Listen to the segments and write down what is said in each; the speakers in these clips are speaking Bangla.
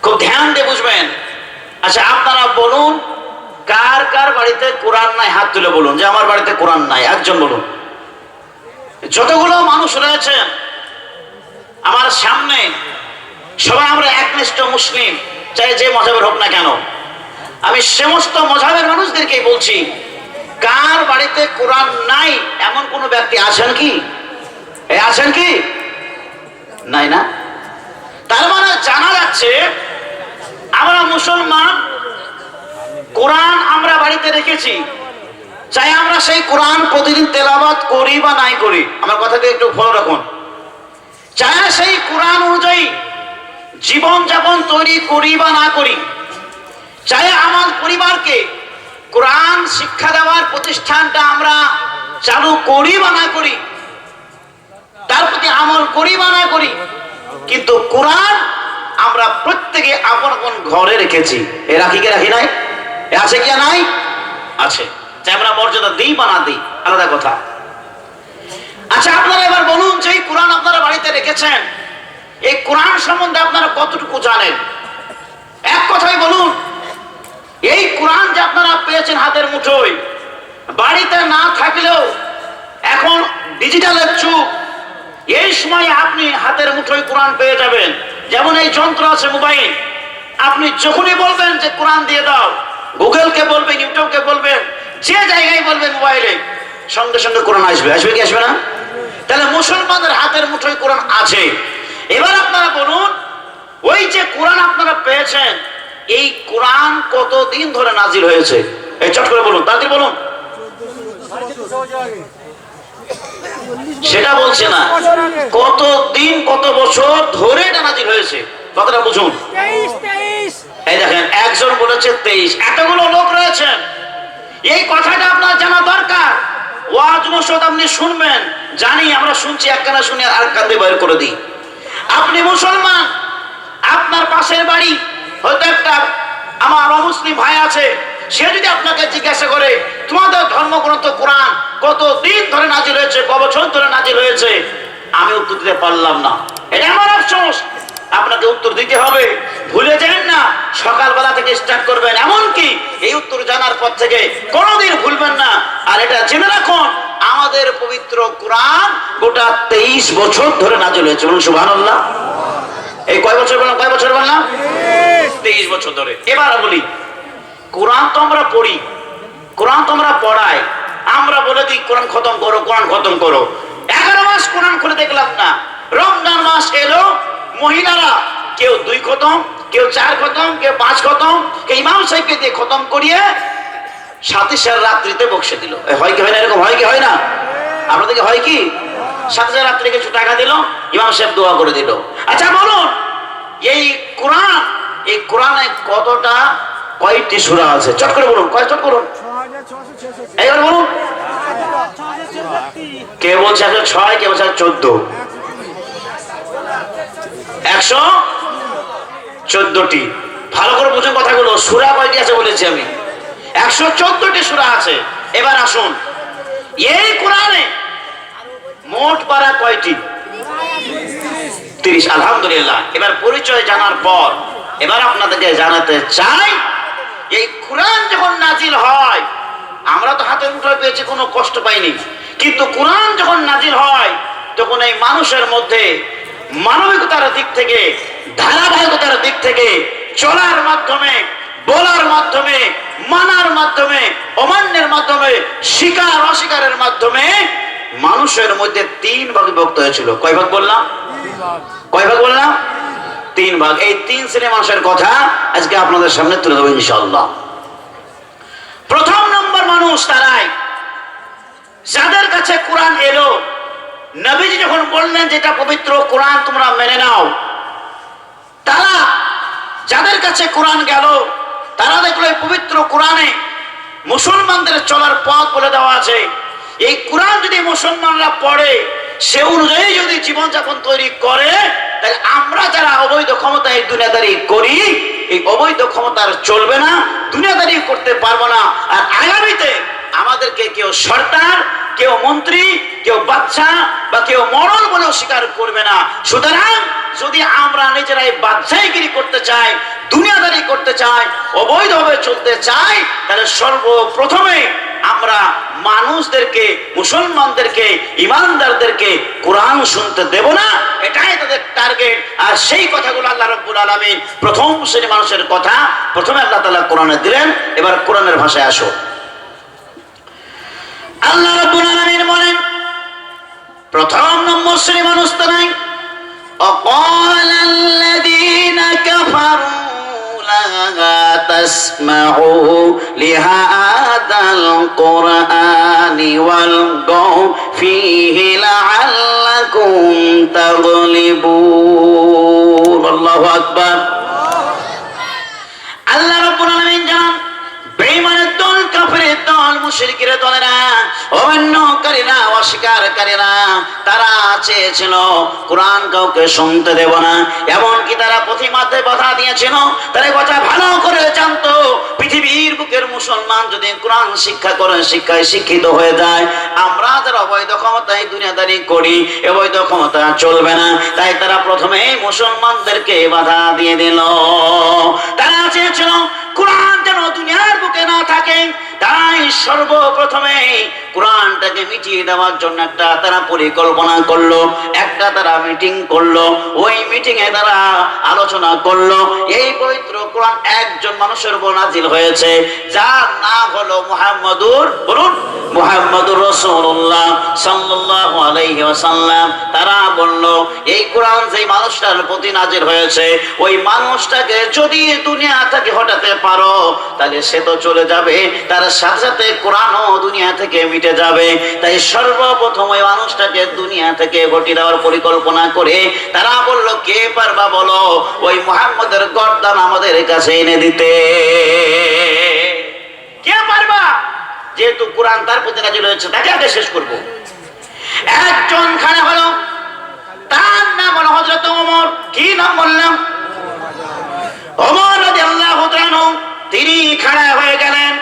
খুব ধ্যান দিয়ে বুঝবেন। আচ্ছা আপনারা বলুন, কার কার বাড়িতে কোরআন নাই? হাত তুলে বলুন যে আমার বাড়িতে কোরআন নাই। একজন বলুন। যতগুলো মানুষ রয়েছেন আমার সামনে, সবাই আমরা একনিষ্ঠ মুসলিম, চাই যে মজাবের হোক না কেন। আমি সমস্ত মজাবের মানুষদেরকেই বলছি, কার বাড়িতে কোরআন নাই এমন কোন ব্যক্তি আছেন কি? আছেন কি? নাই না? তার মানে জানা যাচ্ছে আমরা মুসলমান, কোরআন আমরা বাড়িতে রেখেছি, চাই আমরা সেই কোরআন প্রতিদিন তেলাওয়াত করি বা নাই করি। আমার কথাকে একটু ফলো রাখুন। চাই সেই কোরআন অনুযায়ী জীবন যাপন তৈরি করি বা না করি, চাই আমার পরিবারকে কোরআন শিক্ষা দেওয়ার প্রতিষ্ঠানটা আমরা চালু করি বা না করি, তার প্রতি আমল করি বা না করি, কিন্তু কোরআন আমরা প্রত্যেকে আপন আপন ঘরে রেখেছি। এ রাখি কি রাখি নাই? আছে কি নাই? আছে। চাই আমরা মর্যাদা দিই বা না দিই আলাদা কথা। আচ্ছা আপনারা এবার বলুন যে এই কোরআন আপনারা বাড়িতে রেখেছেন, এই কোরআন সম্বন্ধে আপনারা কতটুকু জানেন? এক কথাই বলুন, এই কোরআন যে আপনারা পেয়েছেন হাতের মুঠোয়, বাড়িতে না থাকলেও এখন ডিজিটালের যুগ, এই সময় আপনি হাতের মুঠোয় কোরআন পেয়ে যাবেন। যেমন এই যন্ত্র আছে মোবাইল, আপনি যখনই বলবেন যে কোরআন দিয়ে দাও, গুগলকে বলবেন, ইউটিউবকে বলবেন, যে জায়গায় বলবেন মোবাইলে, সঙ্গে সঙ্গে কোরআন আসবে। আসবে কি আসবে না? তাহলে মুসলমানদের হাতের মুঠোয় কোরআন আছে। এবার আপনারা বলুন, ওই যে কোরআন আপনারা পেয়েছেন, এই কোরআন কতদিন ধরে নাজিল হয়েছে? এই চট করে বলুন, তাড়াতাড়ি বলুন। সেটা বলছে না, কত দিন কত বছর ধরে এটা নাজিল হয়েছে, কথাটা বুঝুন। এই দেখেন একজন বলেছে 23, এতগুলো লোক রয়েছেন, এই কথাটা আপনার জানা দরকার। ওয়াজ নসিহত আপনি শুনবেন, জানি আমরা শুনছি, এক কানে শুনে আর কান্দে বের করে দিই। আপনি মুসলমান, আপনার পাশের বাড়ি হয়তো একটা আমার অমুসলিম ভাই আছে, সে যদি আপনাকে জিজ্ঞাসা করে তোমাদের ধর্মগ্রন্থ কোরআন কত দিন ধরে নাজিল হয়েছে, কত বছর ধরে নাজিল হয়েছে, আমি উত্তর দিতে পারলাম না, এটা আমার আফসোস। আপনাকে উত্তর দিতে হবে, ভুলে যান না, সকালবেলা থেকে স্টার্ট করবেন, এমনকি এই উত্তর জানার পর থেকে কোনোদিন ভুলবেন না। আর এটা জেনে রাখুন, আমাদের পবিত্র কোরআন গোটা 23 বছর ধরে নাজিল হয়েছে। বলুন সুবহানাল্লাহ। এই কয় বছর বললাম? কয় বছর বললাম? 23 বছর ধরে। এবার বলি, কোরআন তো আমরা পড়ি, কোরআন তো আমরা পড়াই, আমরা বলে দিই কোরআন খতম করো, কোরআন খতম করো। 11 মাস কোরআন খুলে দেখলাম না। রমজান মাস এলো, মহিলারা কেউ 2 খতম, কেউ 4 খতম, কেউ 5 খতম, কেউ ইমাম সাহেবকে দিয়ে খতম করিয়ে সাথে রাত্রিতে বক্সে দিল। হয় কি হয় না? এরকম হয় কি হয় না? আপনাদেরকে হয় কি? সাথে রাত্রে কিছু টাকা দিল, ইমাম সাহেব দোয়া করে দিল। আচ্ছা বলুন, এই কোরআন, এই কোরআনে কতটা, কয়টি সূরা আছে? চট করে বলুন, কয়? চট করুন, এইবার বলুন। কে বলছে 106, কে বলছে 14? 114টি। ভালো করে বুঝুন কথাগুলো। সূরা কয়টি আছে বলেছি আমি? 114টি সূরা আছে। এবার আসুন, এই কোরআনে মোট পারা কয়টি? 30। আলহামদুলিল্লাহ। এবার পরিচয় জানার পর এবার আপনাদেরকে জানাতে চাই, এই কোরআন যখন নাজিল হয়, আমরা তো হাতের মুঠোয় পেয়েছি, কোনো কষ্ট পাইনি, কিন্তু কোরআন যখন নাজিল হয় তখন এই মানুষের মধ্যে মানবিকতার দিক থেকে, ধারাবাহিকতার দিক থেকে, চলার মাধ্যমে, বলার মাধ্যমে, মানার মাধ্যমে, অমান্যের মাধ্যমে, স্বীকার অস্বীকারের মাধ্যমে মানুষের মধ্যে 3 ভাগে বিভক্ত হয়েছিল। কয় ভাগ বললাম? কয় ভাগ বললাম? 3 ভাগ। এই 3 শ্রেণীর মানুষের কথা আজকে আপনাদের সামনে তুলে দেবো ইনশাআল্লাহ। প্রথম নম্বর মানুষ তারাই যাদের কাছে কোরআন এলো, নবীজি যখন বললেন যেটা পবিত্র কোরআন তোমরা মেনে নাও, তারা যাদের কাছে কোরআন গেল, তারা দেখলো এই পবিত্র কোরআনে মুসলমানদের চলার পথ বলে দেওয়া আছে। এই কোরআন যদি মুসলমানরা পড়ে, সে অনুযায়ী যদি জীবনযাপন তৈরি করে, তাহলে আমরা যারা অবৈধ ক্ষমতায় দুনিয়াদারি করি, এই অবৈধ ক্ষমতার চলবে না, দুনিয়াদারি করতে পারবো না। আর আগামীতে আমাদেরকে কেউ সরকার, কেউ মন্ত্রী, কেউ বাচ্চা বা কেউ মরল বলেও স্বীকার করবে না। সুতরাং যদি আমরা নিজেরাই বাদশাহীগিরি করতে চাই, দুনিয়াদারি করতে চাই, অবৈধভাবে চলতে চাই, তাহলে সর্বপ্রথমে আমরা মানুষদেরকে, মুসলমানদেরকে, ইমানদারদেরকে কোরআন শুনতে দেব না, এটাই তাদের টার্গেট। আর সেই কথাগুলো আল্লাহ রাব্বুল আলামিন প্রথম শ্রেণী মানুষের কথা প্রথমে আল্লাহ তাআলা কোরআনে দিলেন। এবার কোরআনের ভাষায় আসো। আল্লাহ রাব্বুল আলামিন বলেন, প্রথম নম্বর শ্রেণী মানুষ তারাই وقال الذين كفروا لا تسمعوا لهذا القرآن والغوا فيه لعلكم تغلبون الله أكبر আল্লাহ রাব্বুল আলামিন জানান, বেঈমানের দল, কাফেরের দল, মুশরিকের দলেরা, অমান্যকারীরা, অস্বীকারীরা, তারা চেয়েছিল কোরআন কাউকে শুনতে দেব না। এমনকি তারা প্রতিমাতে বাধা দিয়েছিল। তারা কথা ভালো করে জানতো, পৃথিবীর বুকের মুসলমান যদি কোরআন শিক্ষা করে, শিক্ষায় শিক্ষিত হয়ে যায়, আমরা যারা অবৈধ ক্ষমতায় দুনিয়াদারি করি, অবৈধ ক্ষমতা চলবে না। তাই তারা প্রথমে মুসলমানদেরকে বাধা দিয়ে দিল। তারা চেয়েছিল কোরআন যেন দুনিয়ার বুকে না থাকে। তাই সর্বপ্রথমে কোরআনটাকে মিটিয়ে দেওয়ার জন্য একটা তারা পরিকল্পনা করলো, একটা তারা মিটিং করলো। ওই মিটিং এ তারা আলোচনা করলো এই পবিত্র কোরআন একজন মানুষের উপর নাজিল হয়েছে, যার নাম হলো মুহাম্মদুর, বলুন, মুহাম্মদুর রাসূলুল্লাহ সাল্লাল্লাহু আলাইহি ওয়াসাল্লাম। তারা বলল এই কোরআন যেই মানুষটার প্রতি নাজিল হয়েছে, ওই মানুষটাকে যদি দুনিয়া থেকে হটাতে পারো তাহলে সে তো চলে যাবে, তার সাথে সাথে কোরআনও দুনিয়া থেকে মিটে যাবে। তাই সর্বপ্রথম ওই মানুষটাকে দুনিয়া থেকে হটিয়ে দেওয়ার পরিকল্পনা করে তারা বলল, কে পারবা বলো ওই মুহাম্মদের গর্দান আমাদের কাছে এনে দিতে? কে পারবা? যেহেতু কোরআন তার প্রতি নাজিল হয়েছে, তাকে আগে শেষ করব। একজন খানে হলো, তার নাম হলো হযরত ওমর। কি নাম বললাম? ওমর রাদিয়াল্লাহু তাআলা। তিনি খাড়া হয়ে গেলেন,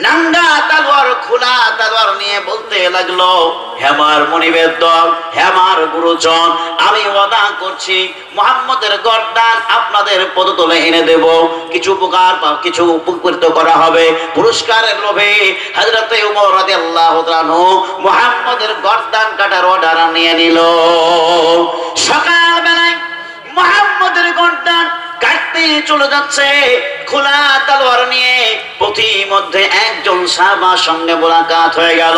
নাঙ্গা তলোয়ার, খোলা তলোয়ার নিয়ে বলতে লাগলো, হে আমার মনিবের দল, হে আমার গুরুজন, আমি ওয়াদা করছি মুহাম্মদের গর্দান আপনাদের পদতলে এনে দেব। কিছু উপকার বা কিছু উপকৃত করা হবে, পুরস্কারের লোভে হযরত ওমর রাদিয়াল্লাহু তাআলা মুহাম্মদের গর্দান কাটার অর্ডার নিয়ে নিল। সকালবেলায় মুহাম্মদের গর্দান কাটতে চলে যাচ্ছে খোলা তলোয়ার নিয়ে। পথিমধ্যে একজন সাহাবার সঙ্গে মুলাকাত হয়ে গেল।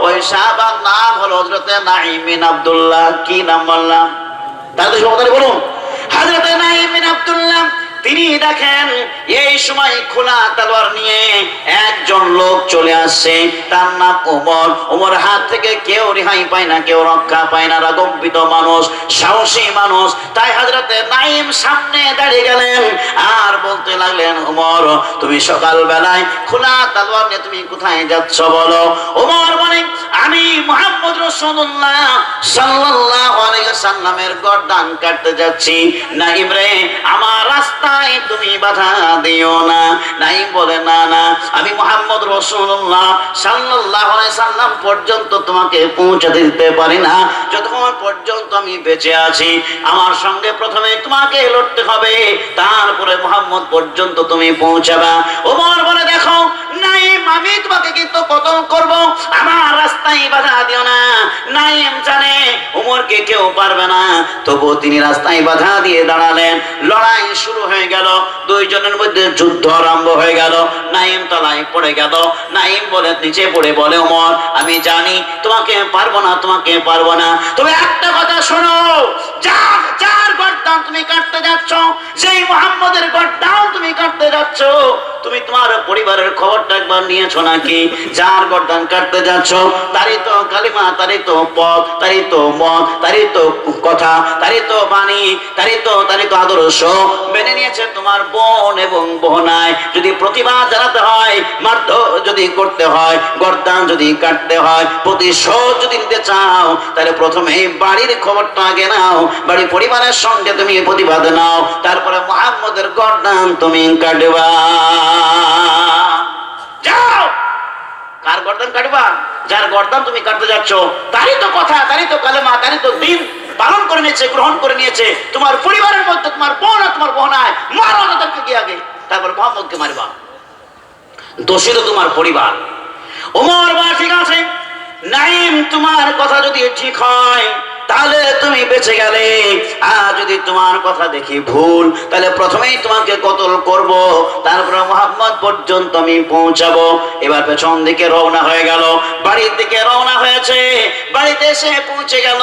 ওই সাহাবার নাম হলো হযরত নাঈম বিন আব্দুল্লাহ। কি নাম বললাম? তাহলে সবাই বলুন, হযরত নাঈম বিন আব্দুল্লাহ। তিনি দেখেন এই সময় খোলা তলোয়ার নিয়ে একজন লোক চলে আসছে, তার নাম ওমর। ওমর হাত থেকে কেউ রেহাই পায় না, কেউ রক্ষা পায় না, রাগম্বিত মানুষ, সাহসী মানুষ। তাই হযরতে নাঈম সামনে দাঁড়িয়ে গেলেন আর বলতে লাগলেন, ওমর তুমি সকাল বেলায় খোলা তলোয়ার নিয়ে তুমি কোথায় যাচ্ছ বলো? ওমর বলে, আমি মুহাম্মদ রাসূলুল্লাহ সাল্লাল্লাহু আলাইহি ওয়াসাল্লামের গর্দান কাটতে যাচ্ছি। নাঈম রে, আমার রাস্তা তুমি বাধা দিও না। নাঈম বলে, না না, আমি মুহাম্মদ রাসূলুল্লাহ সাল্লাল্লাহু আলাইহি সাল্লাম পর্যন্ত তোমাকে পৌঁছাতে দিতে পারি না। যতক্ষণ পর্যন্ত আমি বেঁচে আছি, আমার সঙ্গে প্রথমে তোমাকে লড়তে হবে, তারপরে মুহাম্মদ পর্যন্ত তুমি পৌঁছাবা। ওমর বলে, দেখো নাঈম, আমি তোমাকে কিন্তু কতল করব, আমার রাস্তায় বাধা দিও না। নাঈম জানে ওমরকে কেউ পারবে না, তবুও তিনি রাস্তায় বাধা দিয়ে দাঁড়ালেন। লড়াই শুরু হয়ে গেল, দুইজনের মধ্যে যুদ্ধ আরম্ভ হয়ে গেল। নাঈম তলায় পড়ে গেল। নাঈম বলে, নিচে পড়ে বলে, ওমর আমি জানি তোমাকে পারবো না, তোমাকে পারবো না, তবে একটা কথা শোনো, যার গর্দান তুমি কাটতে যাচ্ছ, সেই মুহাম্মদের গর্দান তুমি কাটতে যাচ্ছ, তুমি তোমার পরিবারের খবরটা একবার নিয়েছো নাকি? যার গর্দান কাটতে যাচ্ছ তারই তো কালিমা, তারই তো পথ, তারই তো মত, তারই তো কথা, তারই তো বাণী, তারই তো আদর্শ মেনে নিয়েছে তোমার বোন এবং বোনায়। যদি প্রতিবাদ জানাতে হয়, মারধর যদি করতে হয়, গর্দান যদি কাটতে হয়, প্রতিশোধ যদি নিতে চাও, তাহলে প্রথমে বাড়ির খবরটা আগে নাও, বাড়ি পরিবারের সঙ্গে তুমি প্রতিবাদ নাও, তারপরে মুহাম্মদের গর্দান তুমি কাটবা। যাও, কার গর্দান কাটবা? যার গর্দান তুমি কাটতে যাচ্ছ, তারই তো কথা, তারই তো কালেমা, তারই তো দিন, পালন করে নিয়েছে, গ্রহণ করে নিয়েছে। তোমার পরিবারের মধ্যে তোমার বোন আর তোমার বোনায় মারো তাদেরকে গিয়ে আগে, তারপর মোহাম্মদকে মারবা। দোষী তো তোমার পরিবার। ওমর বা ঠিক আছে, নাইম তোমার কথা যদি ঠিক হয় তাহলে তুমি বেঁচে গেলে, আর যদি তোমার কথা দেখি ভুল তাহলে প্রথমেই তোমাকে কতল করব, তারপরে মুহাম্মদ পর্যন্ত আমি পৌঁছাবো। এবার পেছন দিকে রওনা হয়ে গেল, বাড়ির দিকে রওনা হয়েছে। বাড়িতে এসে পৌঁছে গেল,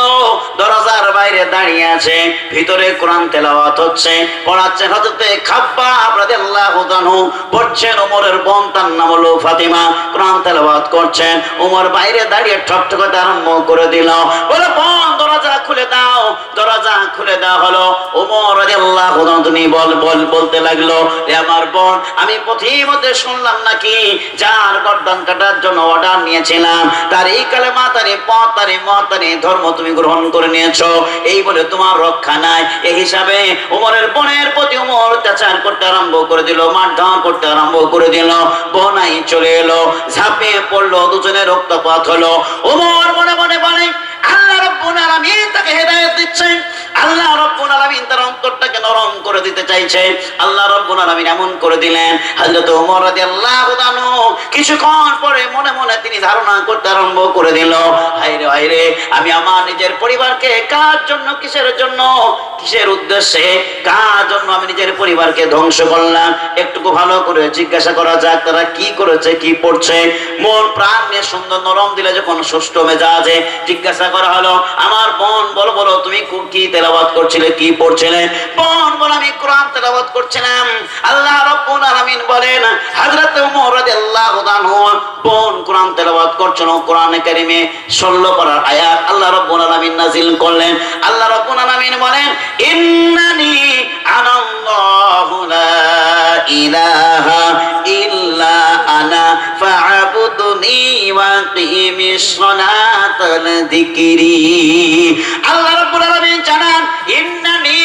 দরজার বাইরে দাঁড়িয়ে আছে, ভিতরে কোরআন তেলাওয়াত হচ্ছে, পড়াচ্ছেন হযরত খাব্বাব রাদিয়াল্লাহু তাআলা, পড়ছেন ওমরের বোন, তার নাম হলো ফাতিমা, কোরআন তেলাওয়াত করছেন। ওমর বাইরে দাঁড়িয়ে ঠকঠকাতে আরম্ভ করে দিল, বলে বোন দরজা খুলে দাও, দরজা খুলে দেওয়া হলো। ওমর রাদিয়াল্লাহু তাআলা তিনি বলতে লাগলো, এ আমার বোন, আমি পথিমধ্যে শুনলাম নাকি যার গর্দান কাটার জন্য অর্ডার নিয়েছিলাম তার এই কালেমা, তার এই পথ, তার এই মত, তার এই ধর্ম তুমি গ্রহণ করে নিয়েছো, এই বলে তোমার রক্ষা নাই। এই হিসাবে ওমরের বোনের প্রতি ওমর অত্যাচার করতে আরম্ভ করে দিল, মারধর করতে আরম্ভ করে দিল। বোনাই চলে এলো, ঝাঁপিয়ে পড়লো, দুজনের রক্তপাত হলো। ওমর মনে মনে বলে, আল্লাহ রাব্বুল আলামিন তাকে হেদায়েত দিচ্ছেন, আল্লাহ রাব্বুল আলামিন তার অন্তরটাকে নরম করে দিতে চাইছে। আল্লাহ রাব্বুল আলামিন এমন করে দিলেন, হযরত ওমর রাদিয়াল্লাহু তাআলা কিছুক্ষণ পরে মনে মনে তিনি ধারণা করতে আরম্ভ করে দিল, হায়রে হায়রে, আমি আমার নিজের পরিবারকে কার জন্য, কিসের জন্য, কিসের উদ্দেশ্যে, কার জন্য আমি নিজের পরিবারকে ধ্বংস করলাম? একটুকু ভালো করে জিজ্ঞাসা করা যাক তারা কি করেছে, কি পড়ছে। মন প্রাণ নিয়ে সুন্দর নরম দিলে যখন সুষ্ঠ মেজাজে জিজ্ঞাসা করা হলো, আমার বোন বলো বলো তুমি কি তেলাওয়াত করছিলে, কি পড়ছিলে? বোন বলে, আমি কোরআন তেলাওয়াত করছিলাম। আল্লাহ রাব্বুল আলামিন বলেন, হযরত ওমর রাদিয়াল্লাহু তাআলা বোন কোরআন তেলাওয়াত করছেন, কোরআনে কারীমে 16 পারার আয়াত আল্লাহ রাব্বুল আলামিন নাযিল করলেন। আল্লাহ রাব্বুল আলামিন বলেন, ইন্নানি আনাল্লাহু লা ইলাহা ইল্লা আনা ফা'বুদনি ওয়া কিমিস সালাতা লিযিকরি। আল্লাহ রাব্বুল আলামিন জানান, ইন্নানি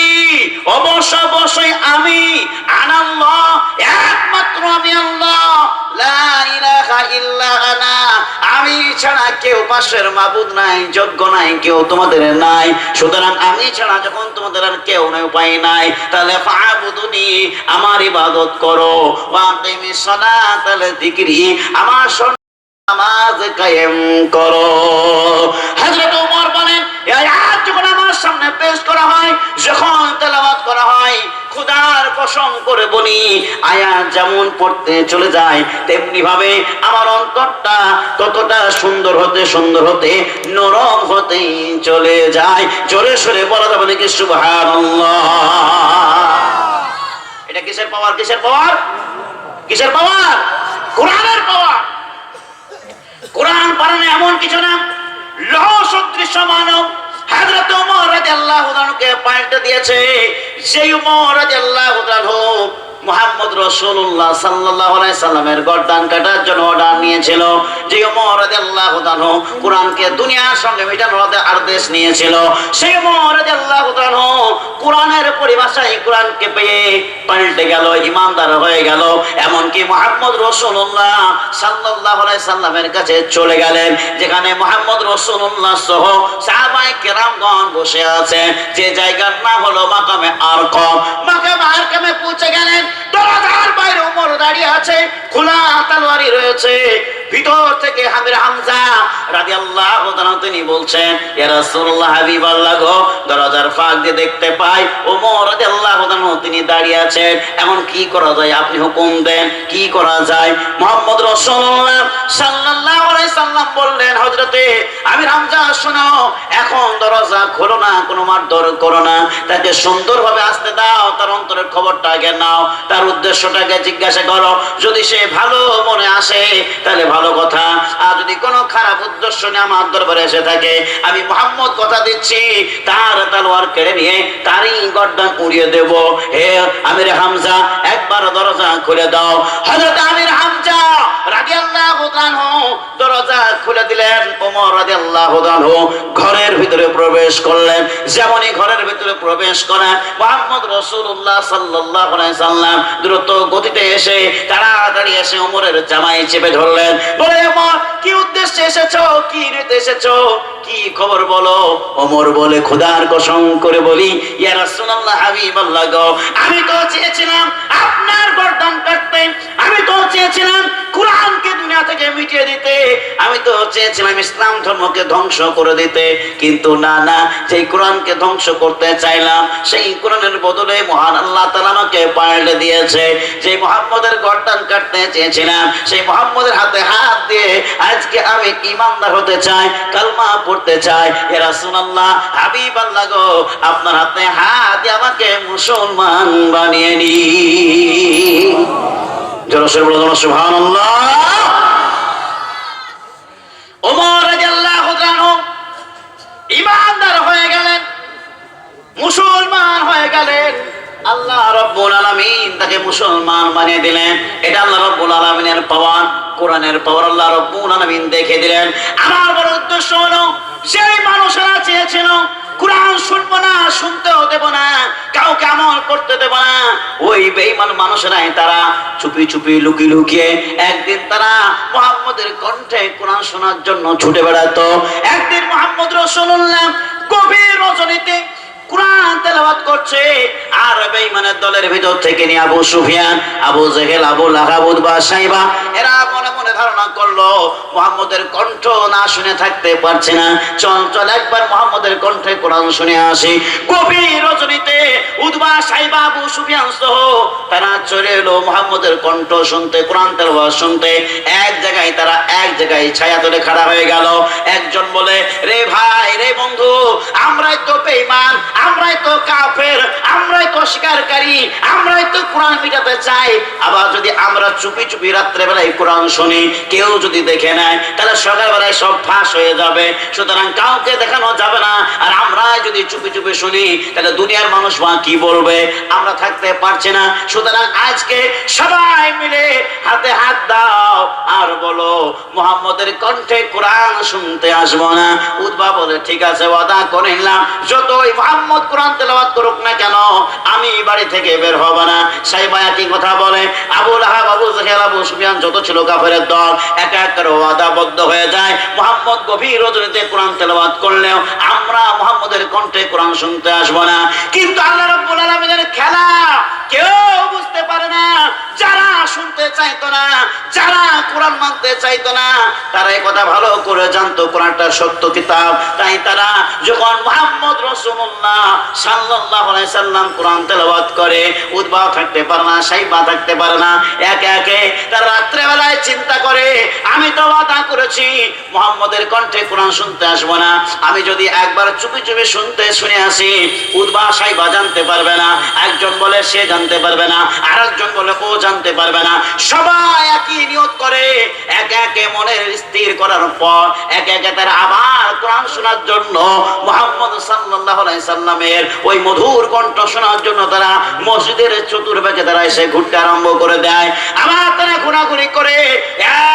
অবশ্যই আমি, আনাল্লাহ একমাত্র আমি আল্লাহ, লা ইলাহা ইল্লা আনা আমি ছাড়া কেউ পাশের মাবুদ নাই, যোগ্য নাই, কেউ তোমাদের নাই। সুতরাং আমি ছাড়া যখন তোমাদের আর কেউ নাই, উপায় নাই, তাহলে ফা'বুদনি আমার ইবাদত করো, ওয়া কিমিস সালাতা লিযিকরি আমার নামাজ কায়েম করো। হযরত ওমর বলেন, এই আয়াত যখন আমার সামনে পেশ করা হয়, যখন তেলাওয়াত করা হয়, খোদার কসম করে বলি, আয়াত যেমন পড়তে চলে যায় তেমনি ভাবে আমার অন্তরটা ততটা সুন্দর হতে নরম হতেই চলে যায়। জোরে সোরে বলা যাবে নাকি সুবহানাল্লাহ? এটা কিসের পাওয়ার? কিসের পাওয়ার? কিসের পাওয়ার? কোরআনের পাওয়ার। কোরআন পালনে এমন কিছু না, লৌহ সদৃশ মানব হযরত ওমর রাদিয়াল্লাহু তাআলাকে পাল্টে দিয়েছে। সেই ওমর রাদিয়াল্লাহু তাআলা মুহাম্মদ রাসূলুল্লাহ সাল্লাল্লাহু আলাইহি সাল্লামের গর্দান কাটার জন্য অর্ডার নিয়েছিল। যে ওমর রাদিয়াল্লাহু তাআলা কোরআনকে দুনিয়ার সঙ্গে মেটানোর আদেশ নিয়েছিল, সেই ওমর রাদিয়াল্লাহু তাআলা কোরআনের পরিভাষায় কোরআনকে পেয়ে পাল্টে গেল, ইমানদার হয়ে গেল। এমনকি মুহাম্মদ রাসূলুল্লাহ সাল্লাল্লাহু আলাইহি সাল্লামের কাছে চলে গেলেন, যেখানে মুহাম্মদ রাসূলুল্লাহ সহ সাহাবায়ে কেরামগণ বসে আছে, যে জায়গার নাম হলো মাকামে আরকাম। মাকামে আরকামে পৌঁছে গেলেন, দরজার বাইরে ওমর দাঁড়িয়ে আছে, খোলা তলোয়ারি রয়েছে। ভিতর থেকে আমির হামজা রাদিয়াল্লাহু তাআলা তিনি বলছেন, ইয়া রাসূলুল্লাহ, হাবিবাল্লাহ গো, দরজার ফাঁক দিয়ে দেখতে পাই ওমর রাদিয়াল্লাহু তাআলা তিনি দাঁড়িয়ে আছেন, এমন কি করা যায়? আপনি হুকুম দেন, কি করা যায়? মুহাম্মদ রাসূলুল্লাহ সাল্লাল্লাহু আলাইহি সাল্লাম বললেন, হযরতে আমির হামজা শোনো, এখন দরজা খোলো না, কোনো মারধর করো না, তাকে সুন্দরভাবে আসতে দাও, তার অন্তরের খবরটা আগে নাও, তার উদ্দেশ্যটাকে জিজ্ঞাসা করো। যদি সে ভালো মনে আসে তাহলে ভালো কথা, আর যদি কোনো খারাপ উদ্দেশ্য নিয়ে আমার দরবারে এসে থাকে, আমি মুহাম্মদ কথা দিচ্ছি তার তলোয়ার কেড়ে নিয়ে তারই গর্দান উড়িয়ে দেব। হে আমির হামজা, একবার দরজা খুলে দাও। হযরত আমির হামজা রাদিয়াল্লাহু তাআলা দরজা খুলে দিলেন। ওমর রাদিয়াল্লাহু আনহু ঘরের ভিতরে প্রবেশ করলেন। যেমনই ঘরের ভিতরে প্রবেশ করেন, মুহাম্মদ রাসূলুল্লাহ সাল্লাল্লাহু আলাইহি সাল্লাম দ্রুত গতিতে এসে তাড়াতাড়ি এসে ওমরের জামাই চেপে ধরলেন। বলে, ওমর, কি উদ্দেশ্যে এসেছো? কি নিতে এসেছো? কি খবর বলো? ওমর বলে, খোদার কসম করে বলি, ইয়া রাসূলুল্লাহ, হাবিবাল্লাহ গো, আমি তো চেয়েছিলাম আপনার গর্দান কাটতে, আমি তো চেয়েছিলাম কুরআনকে দুনিয়া থেকে মিটিয়ে দিতে, আমি তো চেয়েছিলাম ইসলাম ধর্মকে ধ্বংস করে দিতে, কিন্তু না না, সেই কোরআনকে ধ্বংস করতে চাইলাম, সেই কোরআনের বদলে মহান আল্লাহ তাআলা আমাকে পাল্টে দিয়েছে। যে মুহাম্মদের গর্দান কাটতে চেয়েছিলাম, সেই মুহাম্মদের হাতে হাত দিয়ে আজকে আমি ঈমানদার হতে চাই, কালমা পড়তে চাই। ইয়া রাসূলুল্লাহ, হাবিবাল্লাহ গো, আপনার হাতে হাত দিয়ে আমাকে মুসলমান বানিয়ে নি। জোরে বলুন সুবহানাল্লাহ। ওমর রাদিয়াল্লাহু আনহু ঈমানদার হয়ে গেলেন, মুসলমান হয়ে গেলেন। আল্লাহ রাব্বুল আলামিন তাকে মুসলমান বানিয়ে দিলেন। এটা আল্লাহ রাব্বুল আলামিনের পাওয়ার, কোরআনের পাওয়ার আল্লাহ রাব্বুল আলামিন দেখে দিলেন। আমার বড় উদ্দেশ্য হলো, সেই মানুষেরা চেয়েছিল কোরআন শুনবো না, শুনতেও দেব না, কাউকে আমল করতে দেব না, ওই বেঈমান মানুষেরাই তারা চুপি চুপি লুকিয়ে লুকিয়ে একদিন তারা মুহাম্মদের কণ্ঠে কোরআন শোনার জন্য ছুটে বেড়াতো। একদিন মুহাম্মদ রাসূলুল্লাহ গভীর রজনীতে কোরআন তেলাওয়াত করছে, আর বেঈমানের দলের ভিতর থেকে নিয়ে আবু সুফিয়ান, আবু জেহেল, আবু লাহাব, উতবা, শাইবা এরা মনে মনে ধারণা করলো মুহাম্মদের কণ্ঠ না শুনে থাকতে পারছে না, চল চল একবার মুহাম্মদের কণ্ঠে কোরআন শুনে আসি। গভীর রজনীতে উতবা, শাইবা, আবু সুফিয়ান সহ তারা চলে এলো মুহাম্মদের কণ্ঠ শুনতে, কোরআন তেলাওয়াত শুনতে। এক জায়গায় ছায়া তলে খাড়া হয়ে গেল। একজন বলে, রে ভাই, রে বন্ধু, আমরাই তো বেঈমান, আমরাই তো কাফের, আমরাই তো শিকারকারী, আমরাই তো কোরআন মিটাতে চাই। আবার যদি আমরা চুপি চুপি রাত্রে বেলায় কোরআন শুনি, কেউ যদি দেখে নেয়, তাহলে সকালবেলায় সব ফাঁস হয়ে যাবে। সুতরাং কাউকে দেখানো যাবে না। আর আমরা যদি চুপি চুপি শুনি, তাহলে দুনিয়ার মানুষ কি বলবে? আমরা থাকতে পারছি না। সুতরাং আজকে সবাই মিলে হাতে হাত দাও আর বলো, মুহাম্মদের কণ্ঠে কোরআন শুনতে আসবো না। উতবা বলে, ঠিক আছে, ওয়াদা করে নিলাম, যতই মুহাম্মদ কোরআন তেলাওয়াত করুক না কেন, আমি বাড়ি থেকে বের হব না। সাইবা একই কথা বলে। আবু লাহাব, আবু জেহেল, আবু সুফিয়ান যত ছিল কাফেরের দল, এক এক করে ওয়াদাবদ্ধ হয়ে যায়। মুহাম্মদ গভীর রজনীতে কোরআন তেলাওয়াত করলেও আমরা মুহাম্মদের কণ্ঠে কোরআন শুনতে আসব না। কিন্তু আল্লাহ রাব্বুল আলামিনের খেলা কেউ বুঝতে পারে না। যারা শুনতে চাইতো না, যারা কোরআন মানতে চাইতো না, তারা এই কথা ভালো করে জানতো কোরআনটা সত্য কিতাব। তাই তারা যখন মুহাম্মদ রাসূলুল্লাহ সাল্লাল্লাহু আলাইহি সাল্লাম কোরআন তেলাওয়াত করে, উতবা থাকতে পারে না, শাইবা থাকতে পারে না, একে একে তারা রাত্রে বেলায় চিন্তা করে, আমি তো ওয়াদা করেছি মুহাম্মদের কণ্ঠে কোরআন শুনতে আসবো না, আমি যদি একবার চুপি চুপি শুনে আসি, উতবা শাইবা জানতে পারবে না। একজন বলে সে জানতে পারবে না, আরেকজন বলে ও জানতে পারবে না। সবাই একই নিয়ত করে, একে একে মনের স্থির করার পর একে একে তারা আবার কোরআন শোনার জন্য মুহাম্মদ সাল্লাল্লাহু আলাইহি সাল্লামের ওই মধুর কণ্ঠ শোনার জন্য তারা মসজিদের চতুর্পাশে তারা এসে ঘুরতে আরম্ভ করে দেয়। আবার তারা ঘোরাঘুরি করে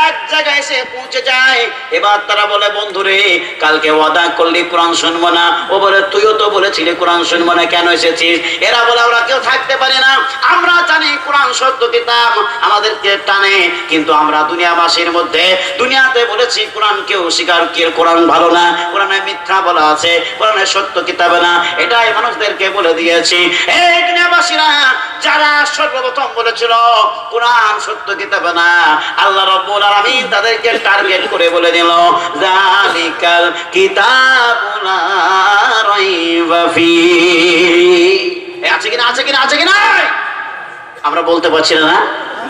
এক জায়গায় এসে পৌঁছে যায়। এবার তারা বলে, বন্ধুরে, কালকে ওয়াদা করলি কোরআন শুনবো না। ও বলে, তুইও তো বলেছিলি কোরআন শুনবো না, কেন এসেছিস? এরা বলে, আমরা কেউ থাকতে পারি না, আমরা জানি কোরআন সত্য কিতাব, আমাদেরকে টানে, কিন্তু আমরা দুনিয়াবাসীর মধ্যে দুনিয়াতে বলেছি কোরআন কেউ স্বীকার কি, কোরআন ভালো না, কোরআনে মিথ্যা বলা আছে, কোরআনে সত্য কিতাব না, এটাই মানুষদেরকে বলে দিয়েছি। এই দুনিয়াবাসীরা যারা সর্বপ্রথম বলেছিল কোরআন সত্য কিতাব না, আল্লাহ রাব্বুল আলামিন তাদেরকে টার্গেট করে বলে দিল, যালিকাল কিতাবু লা রাইবা ফীহি। আছে কিনা, আছে কিনা, আছে কিনা? আমরা বলতে পারছি না।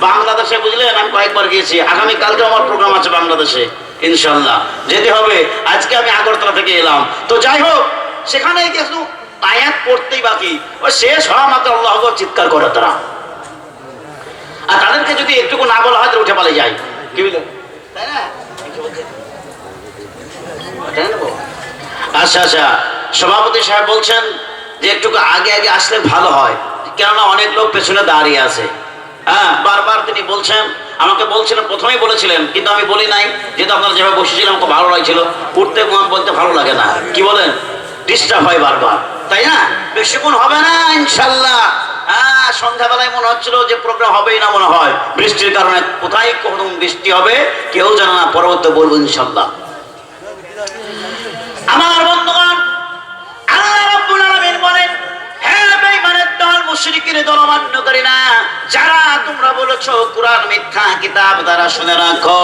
বাংলাদেশে বুঝলেন, আমি কয়েকবার গিয়েছি, আগামী কালকে আমার প্রোগ্রাম আছে বাংলাদেশে, ইনশাআল্লাহ যেতে হবে। আজকে আমি আগরতলা থেকে এলাম, তো যাই হোক, সেখানে কিছু আয়াত পড়তেই বাকি, ওই শেষ হওয়া মাত্র আল্লাহু আকবার চিৎকার করে তারা। আর তাদেরকে যদি একটুকু না বলা হয়, উঠে পালিয়ে যায়, কি বুঝলেন, তাই না? আচ্ছা আচ্ছা, সভাপতি সাহেব বলছেন যে একটুকু আগে আগে আসলে ভালো হয়, কেননা অনেক লোক পেছনে দাঁড়িয়ে আছে। হ্যাঁ, বারবার তিনি বলছেন আমাকে বলছিলেন, প্রথমেই বলেছিলেন, কিন্তু আমি বলি নাই, যেহেতু আপনারা যেভাবে বসেছিলাম খুব ভালো লাগছিল। উঠতে বলতে ভালো লাগে না, কি বলেন, ডিস্টার্ব হয় বারবার, তাই না? বেশিক্ষণ হবে না ইনশাল্লাহ। হ্যাঁ, সন্ধ্যাবেলায় মনে হচ্ছিল যে প্রোগ্রাম হবেই না, মনে হয় বৃষ্টির কারণে। কোথায় কখন বৃষ্টি হবে কেউ জানে না, পরবর্তী বলবো ইনশাল্লাহ। আমার বন্ধুগণ, আল্লাহ রাব্বুল আলামিন বলেন, হে বেঈমানের দল, মুশরিকের দল, অমান্যকারীরা, যারা তোমরা বলেছো কুরআন মিথ্যা কিতাব, তারা শুনে রাখো,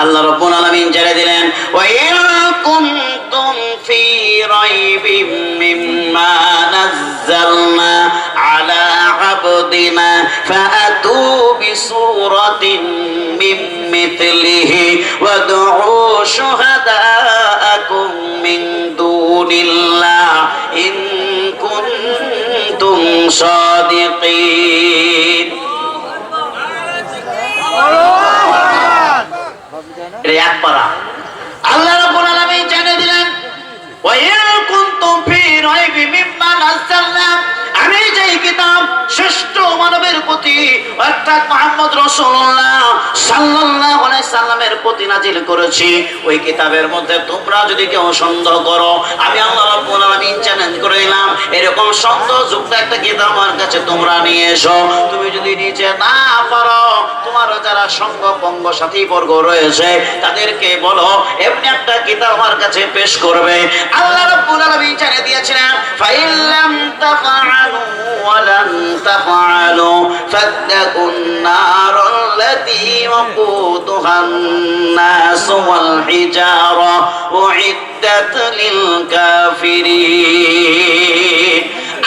আল্লাহ রাব্বুল আলামিন জানিয়ে দিলেন, ওয়া ইন কুনতুম ফি রাইবিম মিম্মা নাযালনা আলা আবদিনা ফাআতু বিসূরাতিন মিন মিথলিহি ওয়াদউ শুহাদাআকুম মিন দুনিল্লাহ ইন কুনতুম সাদিকিন। এটা এক পারা। আল্লাহ রাব্বুল আলামিন জানিয়ে দিলেন, ওয়া ইন কুনতুম ফি রাইবিম মিম্মা নাযালনা, আমি যেই কিতাব শ্রেষ্ঠ মানবের প্রতি অর্থাৎ মুহাম্মদ রাসূলুল্লাহ সাল্লাল্লাহু আলাইহি সাল্লামের প্রতি নাজিল করেছি, ওই কিতাবের মধ্যে তোমরা যদি কেউ সন্দেহ করো, আমি আল্লাহ রাব্বুল আলামিন চ্যালেঞ্জ করে দিলাম, এরকম সন্দেহযুক্ত একটা কিতাব আমার কাছে তোমরা নিয়ে এসো। তুমি যদি নিচে না পারো, তোমার যারা সঙ্গ পঙ্গ সাথী বর্গ রয়েছে তাদেরকে বলো এমনি একটা কিতাব আমার কাছে পেশ করবে। আল্লাহ রাব্বুল আলামিন জানিয়ে দিয়েছিলেন, ফাইল্লাম তাফআলু ওয়া লান তাফআলু ফাত্তাকুন নারাল্লাতী ওয়াকুদুহান নাস ওয়াল হিজারা উইদ্দাত লিল কাফিরিন।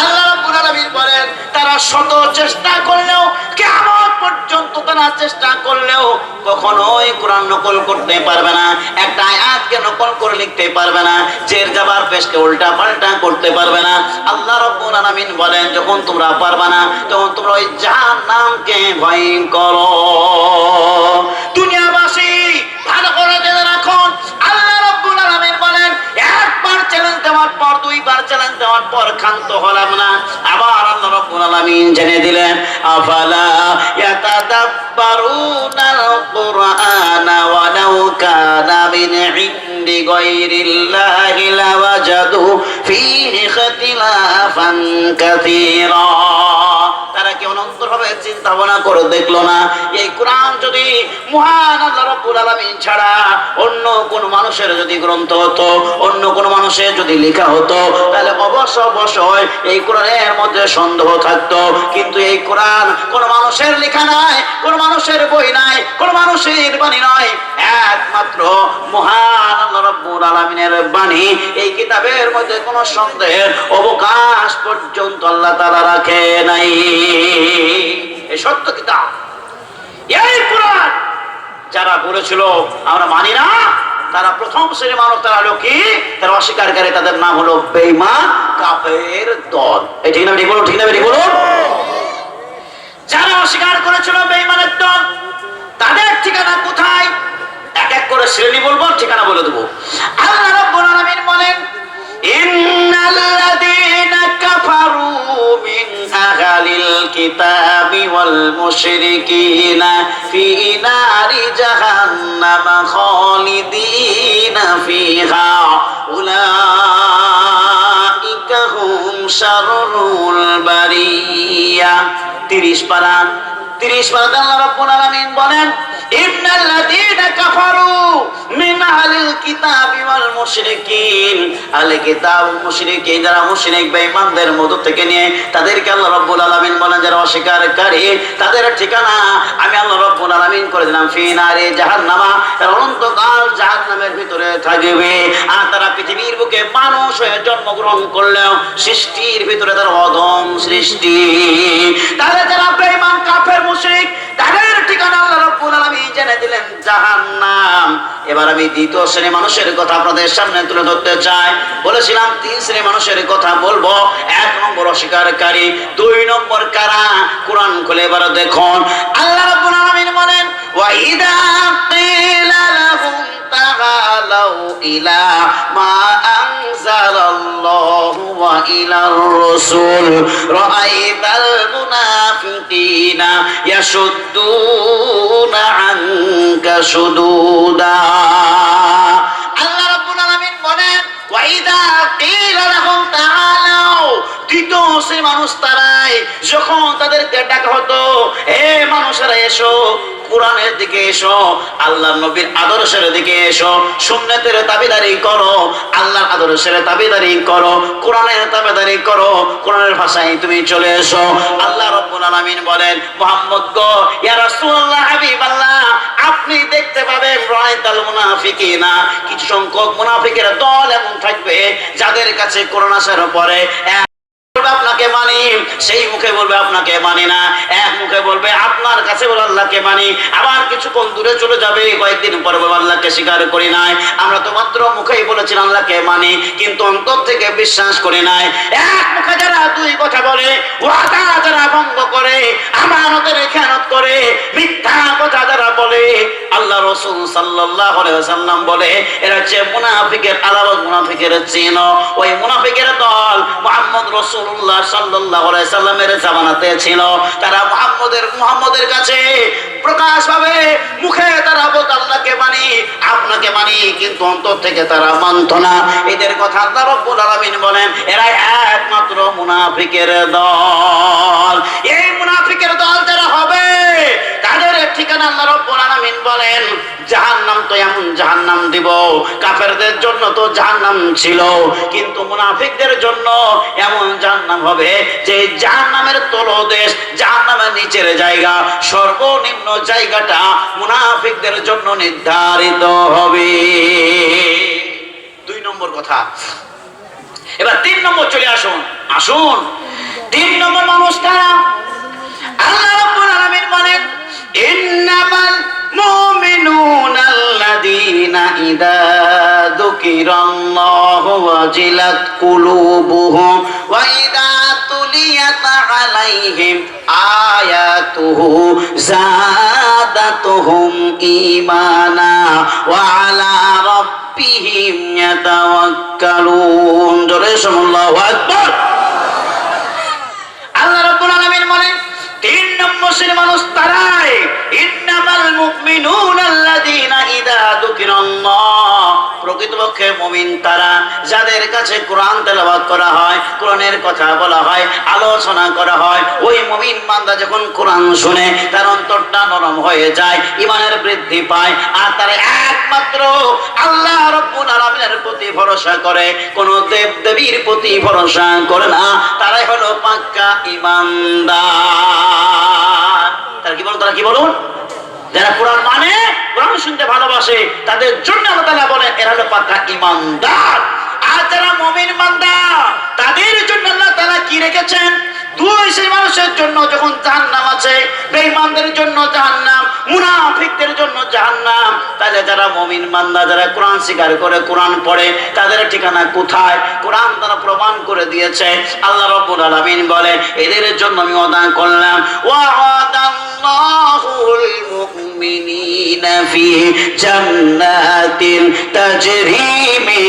আল্লাহ রাব্বুল আলামিন বলেন, তারা শত চেষ্টা করলেও, কিয়ামত পর্যন্ত তারা চেষ্টা করলেও কখনোই কোরআন নকল করতে পারবে না, একটা আয়াতকে নকল করে লিখতে পারবে না, জের জাবার পেশকে উল্টা পাল্টা করতে পারবে না। আল্লাহ রাব্বুল আলামিন বলেন, যখন তোমরা পারবে না, তখন তোমরা ওই জাহান্নামকে ভয় করো। দুনিয়াবাসী ভালো করে জেনে রাখুন, আল্লাহ রাব্বুল আলামিন বলেন, একবার চ্যালেঞ্জ দেওয়ার পর, দুইবার চ্যালেঞ্জ দেওয়ার পর ক্ষান্ত হলাম না, আবার আল্লাহ রাব্বুল আলামিন জেনে দিলেন, আফালা ইয়াতাদাব্বারুনাল কুরআনা ওয়ালাউ কানা মিন ইনদি গায়রিল্লাহি লাওয়াজাদু ফীহি ইখতিলাফান কাসীরা। তারা কি অনন্তভাবে চিন্তা ভাবনা করে দেখলো না, এই কোরআন যদি মহান আল্লাহ রাব্বুল আলামিন ছাড়া অন্য কোন মানুষের যদি গ্রন্থ হতো, অন্য কোন মানুষের যদি লেখা হতো, তাহলে অবশ্যই এই কোরআনের মধ্যে সন্দেহ থাকতো। কিন্তু এই কোরআন কোন মানুষের লেখা নাই, কোন মানুষের বই নাই, কোন মানুষের বাণী নয়, একমাত্র মহান আল্লাহ রাব্বুল আলামিনের বাণী। এই কিতাবের মধ্যে কোনো সন্দেহের অবকাশ পর্যন্ত আল্লাহ তাআলা রাখে নাই। এই সত্য কিতাব, এই কোরআন যারা বলেছিল আমরা মানি না, তারা প্রথম শ্রেণীর মানুষ। তারা হলো কি? তারা অস্বীকারী, তাদের নাম হলো বেঈমান কাফের দল। এই ঠিক না ঠিক বলুন, ঠিক না ঠিক বলুন। যারা অস্বীকার করেছিল বেঈমানের দল, তাদের ঠিকানা কোথায়? এক এক করে শ্রেণী বলবো, ঠিকানা বলে দেবো। আল্লাহ রাব্বুল আলামিন বলেন, ইন্নাল্লাযীনা কাফারু মিন আহলিল কিতাবি ওয়াল মুশরিকিনা ফি নারি জাহান্নাম খালিদিনা ফিহা উলাইকা হুম শাররুল বারিয়া। 30 পারা আল্লাহ রাব্বুল আলামিন বলেন, ইন্নাল্লাযীনা কাফারু মিন আহলিল কিতাবি ওয়াল মুশরিকিন। আহলে কিতাব ও মুশরিকিন, যারা মুশরিক বেঈমানদের মধ্য থেকে নিয়ে তাদেরকে আল্লাহ রাব্বুল আলামিন বলেন যারা অস্বীকারী, তাদের ঠিকানা আমি আল্লাহ রাব্বুল আলামিন করে দিলাম ফি নারি জাহান্নামা। তারা অনন্তকাল জাহান্নামের ভিতরে থাকবে। আর তারা পৃথিবীর বুকে মানুষ হয়ে জন্মগ্রহণ করলেও সৃষ্টির ভিতরে তারা অধম সৃষ্টি। তাহলে যারা বেঈমান কাফের মুশরিক, তাদের ঠিকানা আল্লাহ রাব্বুল আলামিন জেনে দিলেন জাহান্নাম। এবার আমি দ্বিতীয় শ্রেণী মানুষের কথা আপনাদের সামনে তুলে ধরতে চাই। বলেছিলাম 3 শ্রেণী মানুষের কথা বলবো। 1 নম্বর অস্বীকারী, 2 নম্বর কারা? কোরআন খুলে এবার দেখুন, আল্লাহ রাব্বুল আলামিন বলেন, ওয়া ইযা কিলা লাহুম তাআলাউ ইলা মা আনজালাল্লাহু ওয়া ইলার রাসূল রাআইতাল মুনাফিকিনা ইয়াশুদ্দুনা ইয়াসুদ্দুনা আনকা সুদুদা। আল্লাহ রাব্বুল আলামিন বলেন ওয়াইদা কিলা লাহুম তাআলাউ, দ্বিতীয় সেই মানুষ তারাই যখন তাদেরকে ডাকা হতো, হে মানুষেরা এসো, কোরআনের দিকে এসো, আল্লাহর নবীর আদর্শের দিকে এসো, সুন্নাতের তাবেদারি করো, আল্লাহর আদর্শের তাবেদারি করো, কোরআনের তাবেদারি করো, কোরআনের ভাষায় তুমি চলে এসো। আল্লাহ রাব্বুল আলামিন বলেন মুহাম্মদ গো, ইয়া রাসূলুল্লাহ, হাবিবাল্লাহ, আপনি দেখতে পাবেন রাআইতাল মুনাফিকিনা, কিছু সংখ্যক মুনাফিকের দল এমন থাকবে যাদের কাছে কোরআন আসার পরে আপনাকে মানি, সেই মুখে বলবে আপনাকে মানি না, এক মুখে বলবে আপনার কাছে বলে আল্লাহকে মানি, আবার কিছুক্ষণ দূরে চলে যাবে, কয়েকদিন পরে বলবে আল্লাহকে স্বীকার করি নাই, আমরা তো মাত্র মুখেই বলেছিলাম আল্লাহকে মানি, কিন্তু অন্তর থেকে বিশ্বাস করি নাই। এক মুখে যারা দুই কথা বলে, ওয়াদা যারা ভঙ্গ করে, আমানতের খেয়ানত করে, মিথ্যা কথা যারা বলে, আল্লাহ রাসূল সাল্লাল্লাহু আলাইহি ওয়াসাল্লাম বলে এরা হচ্ছে মুনাফিকের আলামত, মুনাফিকের চিহ্ন। ওই মুনাফিকের দল মুহাম্মদ রাসূলুল্লাহ সাল্লাল্লাহু আলাইহি সাল্লামের জামানাতে ছিল। তারা মুহাম্মদের কাছে প্রকাশ পাবে, মুখে তারা বলতো আল্লাহকে মানি, আপনাকে মানি, কিন্তু অন্তর থেকে তারা মানত না। এদের কথা আল্লাহ রাব্বুল আলামিন বলেন এরা একমাত্র মুনাফিকের দল। এই মুনাফিকের দল যারা হবে তাদের ঠিকানা আল্লাহ রাব্বুল আলামিন বলেন জাহান্নাম। তো এমন জাহান্নাম দিব, কাফেরদের জন্য তো জাহান্নাম ছিল, কিন্তু মুনাফিকদের জন্য এমন জাহান্নাম হবে যে জাহান্নামের তলদেশ, জাহান্নামের নিচের জায়গা, সর্বনিম্ন জায়গাটা মুনাফিকদের জন্য নির্ধারিত হবে। 2 নম্বর কথা। এবার 3 নম্বর চলে আসুন। 3 নম্বর মানুষ কারা? আল্লাহ রাব্বুল আলামিন বলেন ইন্নামাল মুমিনুনা আল্লাযীনা ইযা যুকিরাল্লাহু ওয়াজিলাত কুলুবুহুম ওয়া ইযা তুলিয়াত আলাইহিম আয়াতুহু যাদাতুহুম ঈমানা ওয়া আলা রাব্বিহিম ইয়াতাওয়াক্কালুন। জোরে আল্লাহু আকবার। আল্লাহ রাব্বুল আলামিন বলেন 3 নম্বর শ্রেণীর মানুষ তারাই ইন্নামাল মুমিনুনা আল্লাযীনা ইযা যুকিরাল্লাহ, প্রকৃতপক্ষে মুমিন তারা যাদের কাছে কোরআন তেলাওয়াত করা হয়, কোরআনের কথা বলা হয়, আলোচনা করা হয়, ওই মুমিন বান্দা যখন কোরআন শুনে তার অন্তরটা নরম হয়ে যায়, ঈমানের বৃদ্ধি পায়, আর তারা একমাত্র আল্লাহ রাব্বুল আলামিনের প্রতি ভরসা করে, কোন দেব দেবীর প্রতি ভরসা করে না। তারাই হলো পাক্কা ঈমানদার। তারা কি বলুন? যারা কোরআন মানে, কোরআন শুনতে ভালোবাসে, তাদের জন্য আল্লাহ তাআলা বলেন এরা হলো পাক্কা ঈমানদার। আর যারা মুমিন বান্দা তাদের জন্য আল্লাহ তাআলা কি রেখেছেন? 2 সেই মানুষের জন্য যখন জাহান্নাম আছে, বেঈমানদের জন্য জাহান্নাম, মুনাফিকদের জন্য জাহান্নাম। তাহলে যারা মুমিন বান্দা, যারা কোরআন স্বীকার করে, কোরআন পড়ে, তাদের ঠিকানা কোথায়? কোরআন তারা প্রমাণ করে দিয়েছে। আল্লাহ রাব্বুল আলামিন বলে এদের জন্য আমি ওয়াদা করলাম ওয়া'আদাল্লাহুল মুমিনিনা ফি জান্নাতিন তাজরি মিন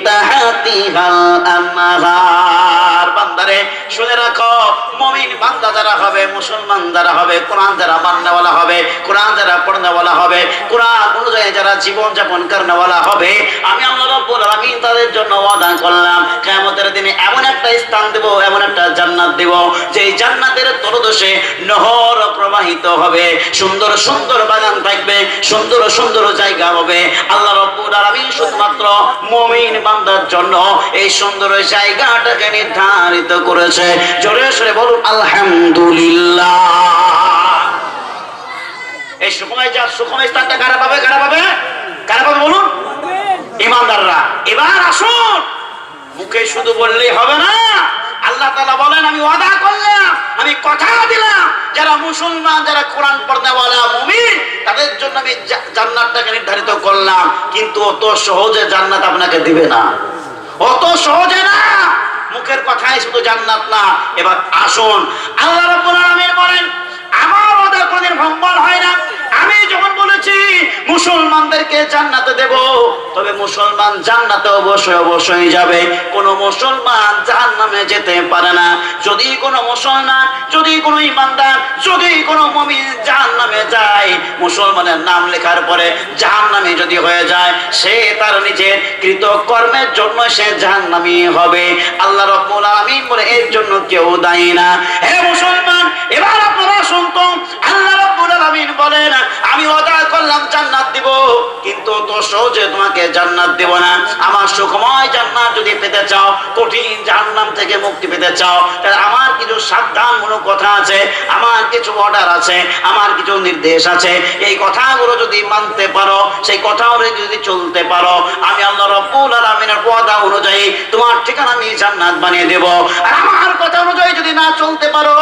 তাহতিহাল আনহার। বান্দারে শুনে রাখো, মুমিন বান্দা যারা হবে, মুসলমান যারা হবে, কোরআন যারা মাননেওয়ালা হবে, কোরআন যারা পড়নেওয়ালা হবে, কোরআন অনুযায়ী যারা জীবন যাপন করনেওয়ালা হবে, আমি আল্লাহ রাব্বুল আলামিন তাদের জন্য ওয়াদা করলাম কিয়ামতের দিনে এমন একটা স্থান দেব, এমন একটা জান্নাত দেব, যে জান্নাতের তলদেশে নহর প্রবাহিত হবে, সুন্দর সুন্দর বাগান থাকবে, সুন্দর সুন্দর জায়গা হবে। আল্লাহ রাব্বুল আলামিন শুধুমাত্র মুমিন বান্দার জন্য এই সুন্দর জায়গাটাকে নির্ধারিত করেছে। জোরে সরে বলুন আলহামদুলিল্লাহ। এই সুখময় স্থানটা কারা পাবে? বলুন? ঈমানদাররা। এবার আসুন, মুখে শুধু বললেই হবে না। আল্লাহ তাআলা বলেন আমি ওয়াদা করলাম, আমি কথা দিলাম, যারা মুসলমান, যারা কোরআন পড়নেওয়ালা মুমিন, তাদের জন্য আমি জান্নাতটাকে নির্ধারিত করলাম। কিন্তু অত সহজে জান্নাত আপনাকে দিবে না, অত সহজে না। মুখের কথাই শুধু জান্নাত না। এবার আসুন, আল্লাহ রাব্বুল আলামিন বলেন আমার ওয়াদা কোনদিন ভঙ্গন হয় না। আমি যখন বলেছি মুসলমানদেরকে জান্নাতে দেব, তবে মুসলমান জান্নাতে অবশ্যই যাবে। কোন মুসলমান জাহান্নামে যেতে পারে না। যদি কোনো মুসলমান, যদি কোনো ঈমানদার, যদি কোনো মুমিন জাহান্নামে জাহান্নামে যায়, মুসলমানের নাম লেখার পরে জাহান্নামী যদি হয়ে যায়, সে তার নিজের কৃত কর্মের জন্য সে জাহান্নামী হবে। আল্লাহ রাব্বুল আলামিন বলে এর জন্য কেউ দায়ী না। হে মুসলমান, এবার আপনারা শুনতো, আল্লাহ রাব্বুল আলামিন বলেন আমি ওয়াদা করলাম জান্নাত দিব, কিন্তু তো সহজে তোমাকে জান্নাত দেব না। আমার সুখময় জান্নাত যদি পেতে চাও, কঠিন জাহান্নাম থেকে মুক্তি পেতে চাও, তাহলে আমার কিছু সাবধানমূলক কথা আছে, আমার কিছু অর্ডার আছে, আমার কিছু নির্দেশ আছে। এই কথাগুলো যদি মানতে পারো, সেই কথা অনুযায়ী যদি চলতে পারো, আমি আল্লাহ রাব্বুল আলামিনের ওয়াদা অনুযায়ী তোমার ঠিকানা আমি জান্নাত বানিয়ে দেব। আর আমার কথা অনুযায়ী যদি না চলতে পারো,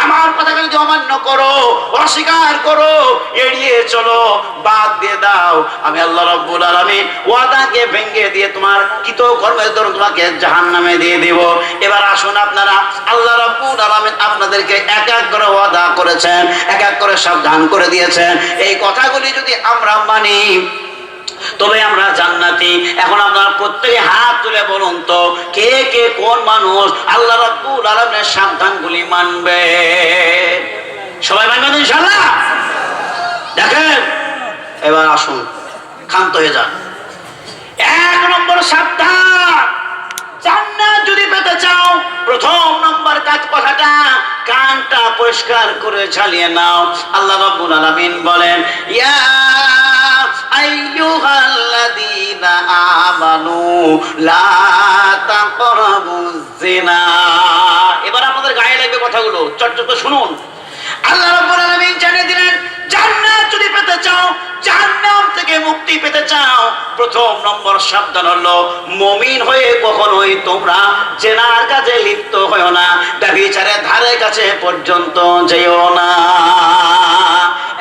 আমার কথাকে যদি অমান্য করো, অস্বীকার করো, এড়িয়ে চলো, বাদ দিয়ে দাও, আমি আল্লাহ রাব্বুল আলামিন ওয়াদাকে ভেঙে দিয়ে তোমার কৃত কর্মের জন্য তোমাকে জাহান্নামে দিয়ে দেব। এবার আসুন আপনারা, আল্লাহ রাব্বুল আলামিন আপনাদেরকে এক এক করে ওয়াদা করেছেন, এক এক করে সাবধান করে দিয়েছেন। এই কথাগুলি যদি আমরা মানি, তবে আমরা জান্নাতি। এখন আপনারা প্রত্যেকে হাত তুলে বলুন তো, কে কে কোন মানুষ আল্লাহ রাব্বুল আলামিনের সাবধানগুলি মানবে? সবাই মানবেন ইনশাআল্লাহ? দেখেন, এবার আসুন, ক্ষান্ত হয়ে যান। এক নম্বর সাবধান, জান্নাত যদি পেতে চাও, প্রথম নম্বর কাজ কথাটা, কানটা পরিষ্কার করে ঝালিয়ে নাও। আল্লাহ রাব্বুল আলামিন বলেন ইয়া আইয়ুহাল্লাযীনা আমানু লা তাকরাবুজ জিনা। এবার আপনাদের গায়ে লাগবে কথাগুলো, চটচট শুনুন। আল্লাহ রাব্বুল আলামিন জানিয়ে দিলেন, জান্নাত যদি পেতে চাও, জাহান্নাম থেকে মুক্তি পেতে চাও, প্রথম নম্বর সাবধান হলো, মুমিন হয়ে কখনোই তোমরা জেনার কাজে লিপ্ত হয়ো না, ব্যভিচারের ধারে কাছে পর্যন্ত যেও না।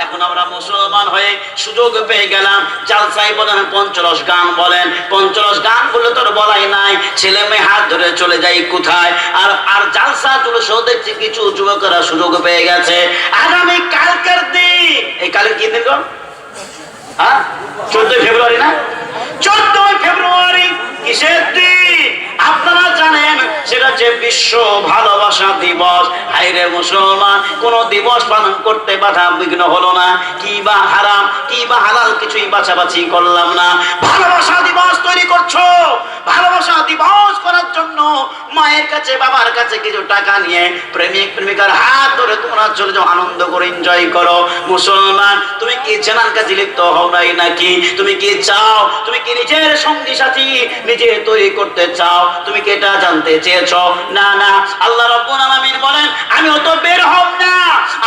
এখন আমরা মুসলমান হয়ে সুযোগ পেয়ে গেলাম, জালসাই বলেন, পঞ্চরস গান বলেন, পঞ্চরস গান বলে তোর বলাই নাই, ছেলে মেয়ে হাত ধরে চলে যাই কোথায়, আর আর জালসা জুলুসও দেখছি কিছু যুবকেরা সুযোগ পেয়ে গেছে। আগামী কালকের দিন, এই কালকে কি দিন? 14 ফেব্রুয়ারি না? 14 ফেব্রুয়ারি কিসের দিন আপনারা জানেন? সেটা যে বিশ্ব ভালোবাসা দিবস। হায়রে মুসলমান, কোন দিবস পালন করতে বাধা বিঘ্ন হলো না, কি বা হারাম কি বা হালাল কিছুই বাছাবাছি করলাম না। ভালোবাসা দিবস তৈরি করছো, ভালোবাসা দিবস করার জন্য মায়ের কাছে বাবার কাছে কিছু টাকা নিয়ে প্রেমিক প্রেমিকার হাত ধরে তোমরা চলে যাও, আনন্দ করে এনজয় করো। মুসলমান, তুমি কি জেনার কাজে লিপ্ত হও নাই নাকি? তুমি কি চাও, তুমি কি নিজের সঙ্গী সাথী নিজে তৈরি করতে চাও? তুমি কি এটা জানতে চেয়েছো? না না, আল্লাহ রাব্বুল আলামিন বলেন আমি অত বের হব না,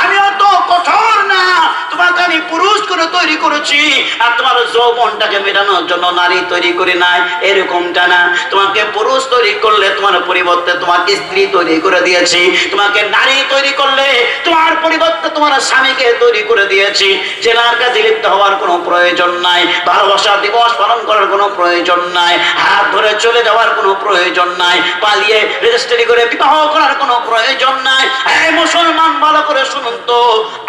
আমি অত কঠোর না, তোমাকে আমি পুরুষ করে তৈরি করেছি, আর তোমার যৌবনটাকে মেটানোর জন্য নারী তৈরি করি নাই, এরকমটা না। তোমাকে পুরুষ তৈরি করলে তোমার পরিবর্তে তোমার স্ত্রী তৈরি করে দিয়েছি, তোমাকে নারী তৈরি করলে তোমার পরিবর্তে তোমার স্বামীকে তৈরি করে দিয়েছি। জেনার কাজে লিপ্ত হওয়ার কোনো প্রয়োজন নাই, ভালোবাসা দিবস পালন করার কোনো প্রয়োজন নাই, হাত ধরে চলে যাওয়ার কোনো প্রয়োজন নাই, পালিয়ে রেজিস্ট্রি করে বিবাহ করার কোনো প্রয়োজন নাই। এই মুসলমান, ভালো করে শুনুন তো,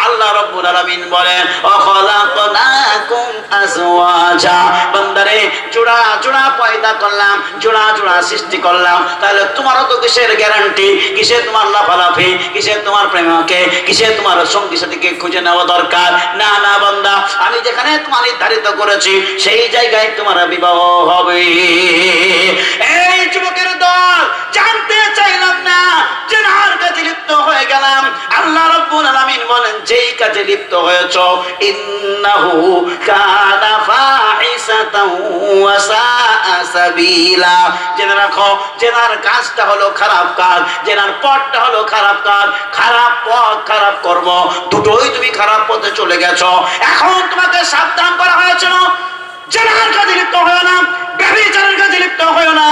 আল্লাহ রাব্বুল আলামিন বলেন ওয়াখালাকনাকুম আজওয়াজা, বান্দারে জোড়া জোড়া পয়দা করলাম, জোড়া জোড়া সৃষ্টি করলাম, তাহলে তোমারও তো কিসের গ্যারান্টি, কিসের তোমার লাফালাফি, কিসের তোমার প্রেমকে, কিসের তোমার সঙ্গী সাথীকে খুঁজে নেওয়া দরকার? না না বান্দা, আমি যেখানে তোমার নির্ধারিত করেছি সেই জায়গায় তোমার বিবাহ হবে। এই যুবকের দল, জানতে চাইলাম না, জেনার কাজে লিপ্ত হয়ে গেলাম। আল্লাহ রাব্বুল আলামিন বলেন যেই কাজে লিপ্ত হয়েছো, ইন্নাহু কানা ফাহিসাতাও ওয়া সাআ সাবিলা, জেনে রাখো জেনার কাজটা হলো খারাপ কাজ, জেনার পথটা হলো খারাপ কাজ, খারাপ পথ খারাপ কর্ম দুটোই তুমি খারাপ পথে চলে গেছো। এখন তোমাকে সাবধান করা হয়েছিল, জেনার কাজে লিপ্ত হয় না, ব্যভিচারের কাজে লিপ্ত হয় না।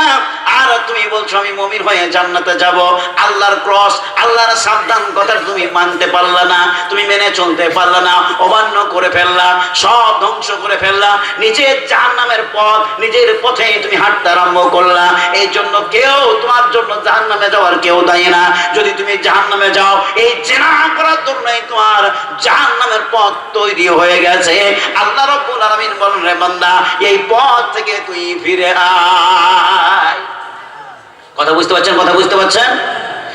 আর তুমি বলছো আমি মুমিন হয়ে জান্নাতে যাব। আল্লাহর ক্রস, আল্লাহর সাবধান কথা তুমি মানতে পারলা না, তুমি মেনে চলতে পারলা না, অমান্য করে ফেললা, সব ধ্বংস করে ফেললা, নিজের জাহান্নামের পথ নিজের পথে তুমি হাঁটতে আরম্ভ করলা। এই জন্য কেউ তোমার জন্য জাহান্নামে যাওয়ার কেউ দায়ী না। যদি তুমি জাহান্নামে যাও, এই জেনা করার জন্যই তোমার জাহান্নামের পথ তৈরি হয়ে গেছে। আল্লাহ রাব্বুল আলামিন বলেন রে বান্দা, এই পথ থেকে তুই ফিরে আয়। কথা বুঝতে পারছেন? কথা বুঝতে পারছেন?